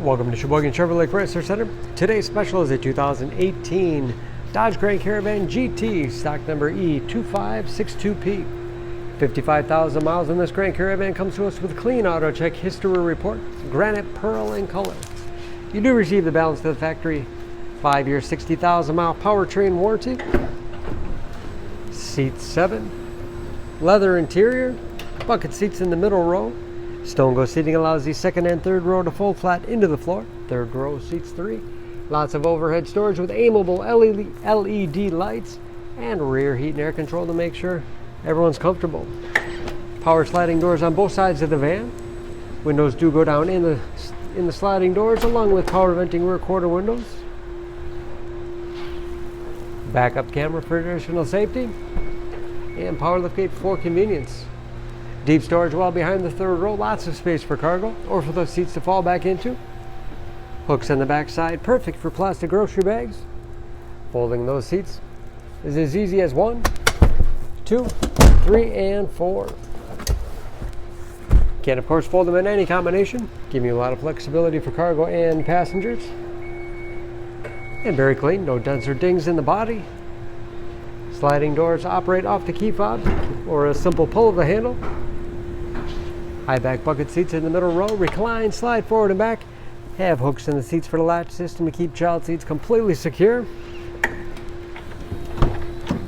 Welcome to Sheboygan Chevrolet Chrysler Center. Today's special is a 2018 Dodge Grand Caravan GT, stock number E2562P. 55,000 miles, and this Grand Caravan comes to us with clean auto check history report, granite pearl in color. You do receive the balance to the factory 5-year 60,000 mile powertrain warranty. Seat 7, leather interior, bucket seats in the middle row. Stone Go seating allows the second and third row to fold flat into the floor. Third row seats 3. Lots of overhead storage with aimable LED lights and rear heat and air control to make sure everyone's comfortable. Power sliding doors on both sides of the van. Windows do go down in the sliding doors, along with power venting rear quarter windows. Backup camera for additional safety, and power liftgate for convenience. Deep storage well behind the third row, lots of space for cargo or for those seats to fall back into. Hooks on the back side, perfect for plastic grocery bags. Folding those seats is as easy as 1, 2, 3, and 4. Can of course fold them in any combination, giving you a lot of flexibility for cargo and passengers. And very clean, no dents or dings in the body. Sliding doors operate off the key fob or a simple pull of the handle. High back bucket seats in the middle row, recline, slide forward and back. Have hooks in the seats for the latch system to keep child seats completely secure.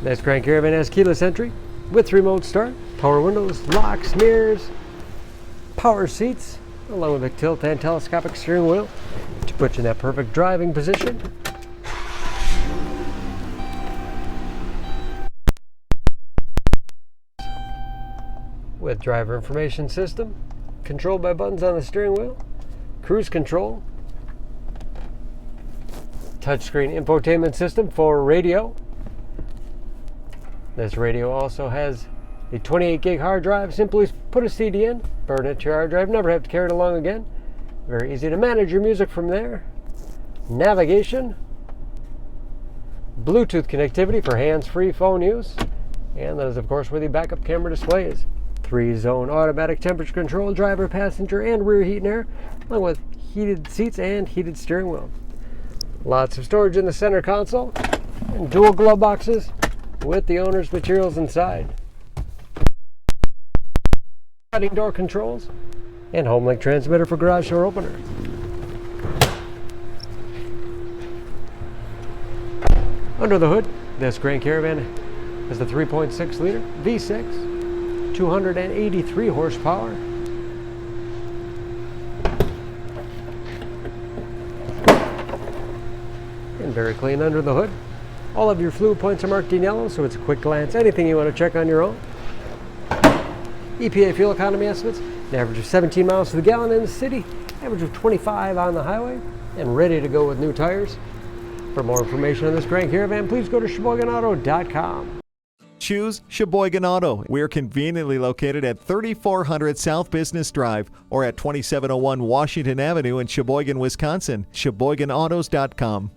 This Grand Caravan has keyless entry with remote start, power windows, locks, mirrors, power seats, along with a tilt and telescopic steering wheel to put you in that perfect driving position. With driver information system, controlled by buttons on the steering wheel, cruise control, touchscreen infotainment system for radio. This radio also has a 28 gig hard drive. Simply put a CD in, burn it to your hard drive, never have to carry it along again. Very easy to manage your music from there. Navigation, Bluetooth connectivity for hands-free phone use, and that is of course where the backup camera display is. 3-zone automatic temperature control, driver, passenger, and rear heat and air, along with heated seats and heated steering wheel. Lots of storage in the center console, and dual glove boxes with the owner's materials inside. Sliding door controls, and home link transmitter for garage door opener. Under the hood, this Grand Caravan has the 3.6 liter V6. 283 horsepower. And very clean under the hood. All of your fluid points are marked in yellow, so it's a quick glance. Anything you want to check on your own. EPA fuel economy estimates, an average of 17 miles to the gallon in the city, average of 25 on the highway, and ready to go with new tires. For more information on this Grand Caravan, please go to SheboyganAuto.com. Choose Sheboygan Auto. We're conveniently located at 3400 South Business Drive or at 2701 Washington Avenue in Sheboygan, Wisconsin. SheboyganAutos.com.